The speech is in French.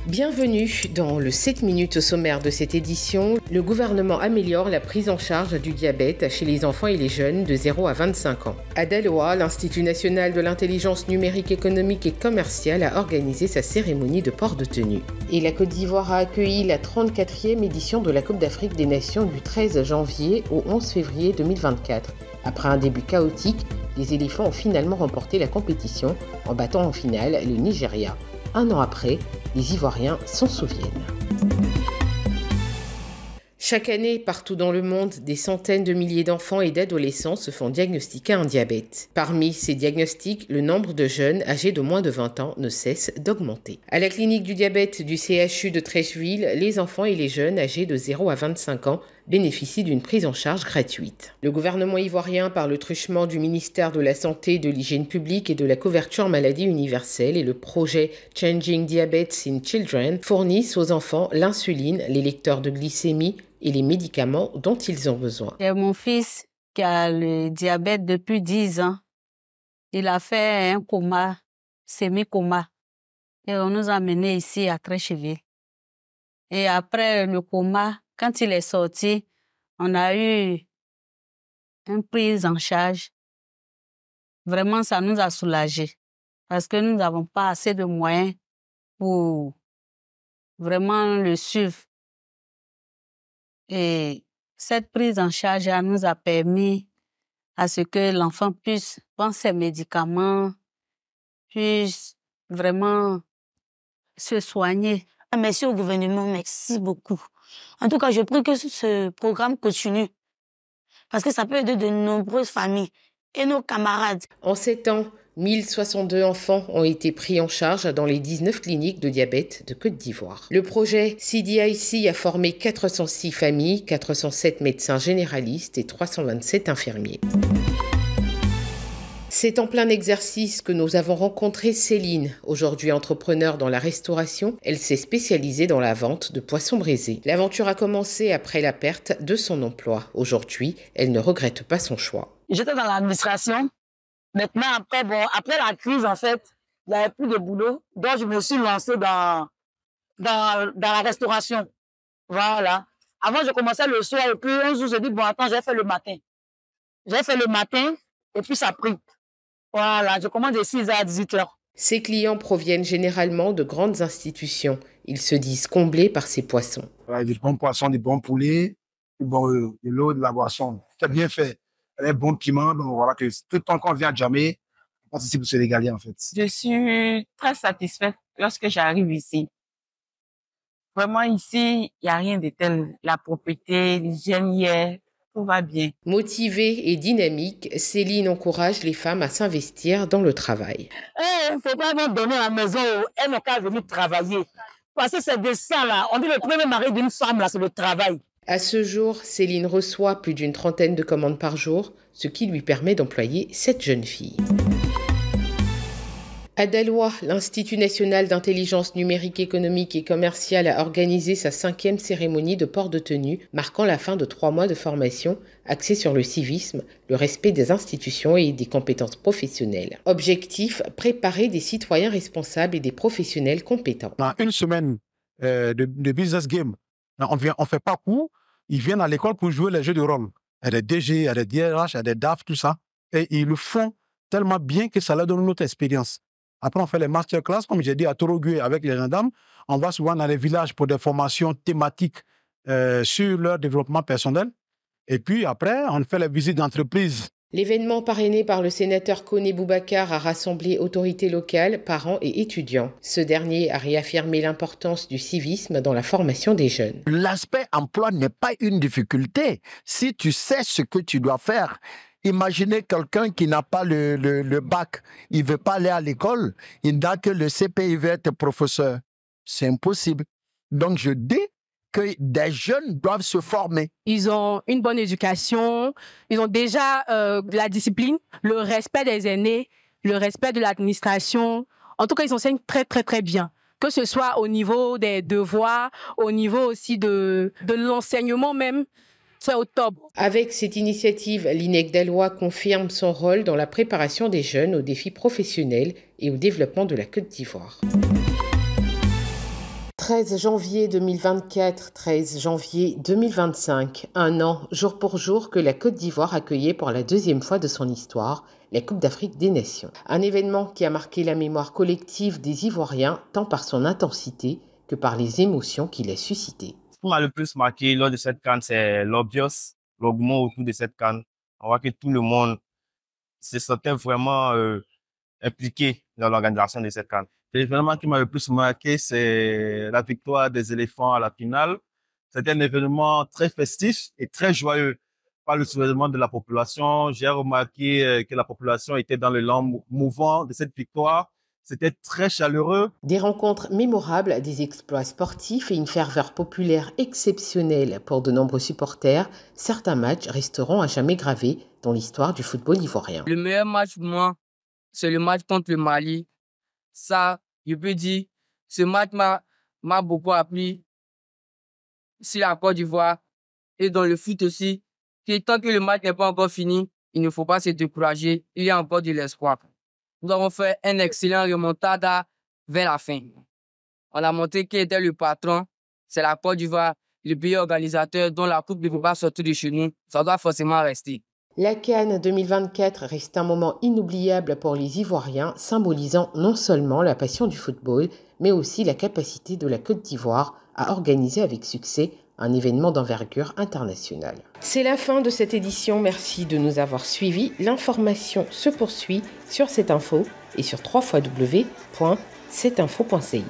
Bienvenue dans le 7 minutes au sommaire de cette édition. Le gouvernement améliore la prise en charge du diabète chez les enfants et les jeunes de 0 à 25 ans. À Daloa, l'Institut national de l'intelligence numérique économique et commerciale a organisé sa cérémonie de port de tenue. Et la Côte d'Ivoire a accueilli la 34e édition de la Coupe d'Afrique des Nations du 13 janvier au 11 février 2024. Après un début chaotique, les éléphants ont finalement remporté la compétition en battant en finale le Nigeria. Un an après, les Ivoiriens s'en souviennent. Chaque année, partout dans le monde, des centaines de milliers d'enfants et d'adolescents se font diagnostiquer un diabète. Parmi ces diagnostics, le nombre de jeunes âgés de moins de 20 ans ne cesse d'augmenter. À la clinique du diabète du CHU de Treichville, les enfants et les jeunes âgés de 0 à 25 ans bénéficient d'une prise en charge gratuite. Le gouvernement ivoirien, par le truchement du ministère de la Santé, de l'Hygiène publique et de la couverture maladie universelle et le projet Changing Diabetes in Children, fournissent aux enfants l'insuline, les lecteurs de glycémie et les médicaments dont ils ont besoin. J'ai mon fils qui a le diabète depuis 10 ans. Il a fait un coma, semi-coma. Et on nous a amenés ici à Treichville. Et après le coma, quand il est sorti, on a eu une prise en charge. Vraiment, ça nous a soulagés. Parce que nous n'avons pas assez de moyens pour vraiment le suivre. Et cette prise en charge nous a permis à ce que l'enfant puisse prendre ses médicaments, puisse vraiment se soigner. Merci au gouvernement, merci beaucoup. En tout cas, je prie que ce programme continue parce que ça peut aider de nombreuses familles et nos camarades. En 7 ans, 1062 enfants ont été pris en charge dans les 19 cliniques de diabète de Côte d'Ivoire. Le projet CDIC a formé 406 familles, 407 médecins généralistes et 327 infirmiers. C'est en plein exercice que nous avons rencontré Céline. Aujourd'hui entrepreneur dans la restauration, elle s'est spécialisée dans la vente de poissons braisés. L'aventure a commencé après la perte de son emploi. Aujourd'hui, elle ne regrette pas son choix. J'étais dans l'administration. Maintenant, après la crise, en fait, il n'y avait plus de boulot. Donc, je me suis lancée dans la restauration. Voilà. Avant, je commençais le soir et puis un jour, j'ai dit, bon, attends, j'ai fait le matin. J'ai fait le matin et puis ça a pris. Voilà, je commence de 6h à 18h. Ses clients proviennent généralement de grandes institutions. Ils se disent comblés par ces poissons. Voilà, des bons poissons, des bons poulets, de l'eau, de la boisson. C'est bien fait. Un bon piment, donc voilà, que tout le temps qu'on vient à Djamé, on participe pour se régaler en fait. Je suis très satisfaite lorsque j'arrive ici. Vraiment ici, il n'y a rien de tel. La propreté, l'hygiène y est, tout va bien. Motivée et dynamique, Céline encourage les femmes à s'investir dans le travail. Il ne faut pas nous donner à la maison, elles n'ont qu'à venir travailler. Parce que c'est de ça là, on dit le premier mari d'une femme là, c'est le travail. À ce jour, Céline reçoit plus d'une trentaine de commandes par jour, ce qui lui permet d'employer 7 jeunes filles. À Daloa, l'Institut national d'intelligence numérique économique et commerciale a organisé sa 5e cérémonie de port de tenue, marquant la fin de 3 mois de formation axée sur le civisme, le respect des institutions et des compétences professionnelles. Objectif, préparer des citoyens responsables et des professionnels compétents. Dans une semaine de business game, on fait pas cours, ils viennent à l'école pour jouer les jeux de rôle. Il y a des DG, il y a des DRH, il y a des DAF, tout ça. Et ils le font tellement bien que ça leur donne une autre expérience. Après, on fait les masterclass, comme j'ai dit, à Torogué avec les gendarmes. On va souvent dans les villages pour des formations thématiques sur leur développement personnel. Et puis après, on fait les visites d'entreprise. L'événement parrainé par le sénateur Koné Boubacar a rassemblé autorités locales, parents et étudiants. Ce dernier a réaffirmé l'importance du civisme dans la formation des jeunes. L'aspect emploi n'est pas une difficulté. Si tu sais ce que tu dois faire, imaginez quelqu'un qui n'a pas le bac, il ne veut pas aller à l'école, il n'a que le CP, il veut être professeur. C'est impossible. Donc je dis que des jeunes doivent se former. Ils ont une bonne éducation, ils ont déjà la discipline, le respect des aînés, le respect de l'administration. En tout cas, ils enseignent très, très, très bien. Que ce soit au niveau des devoirs, au niveau aussi de l'enseignement même. C'est au top. Avec cette initiative, l'INEC Daloa confirme son rôle dans la préparation des jeunes aux défis professionnels et au développement de la Côte d'Ivoire. 13 janvier 2024, 13 janvier 2025, un an, jour pour jour, que la Côte d'Ivoire accueillait pour la deuxième fois de son histoire la Coupe d'Afrique des Nations. Un événement qui a marqué la mémoire collective des Ivoiriens, tant par son intensité que par les émotions qu'il a suscitées. Ce qui m'a le plus marqué lors de cette CAN, c'est l'ambiance, l'engouement autour de cette CAN. On voit que tout le monde se sentait vraiment impliqué dans l'organisation de cette CAN. L'événement qui m'a le plus marqué, c'est la victoire des éléphants à la finale. C'était un événement très festif et très joyeux. Par le soulèvement de la population, j'ai remarqué que la population était dans le l'élan mouvant de cette victoire. C'était très chaleureux. Des rencontres mémorables, des exploits sportifs et une ferveur populaire exceptionnelle pour de nombreux supporters. Certains matchs resteront à jamais gravés dans l'histoire du football ivoirien. Le meilleur match pour moi, c'est le match contre le Mali. Ça, je peux dire, ce match m'a beaucoup appris sur la Côte d'Ivoire et dans le foot aussi. Que tant que le match n'est pas encore fini, il ne faut pas se décourager. Il y a encore de l'espoir. Nous avons fait un excellent remontada vers la fin. On a montré qui était le patron. C'est la Côte d'Ivoire, le pays organisateur dont la coupe ne peut pas sortir de chez nous. Ça doit forcément rester. La CAN 2024 reste un moment inoubliable pour les Ivoiriens, symbolisant non seulement la passion du football, mais aussi la capacité de la Côte d'Ivoire à organiser avec succès un événement d'envergure internationale. C'est la fin de cette édition, merci de nous avoir suivis. L'information se poursuit sur cette info et sur www.cetinfo.ci.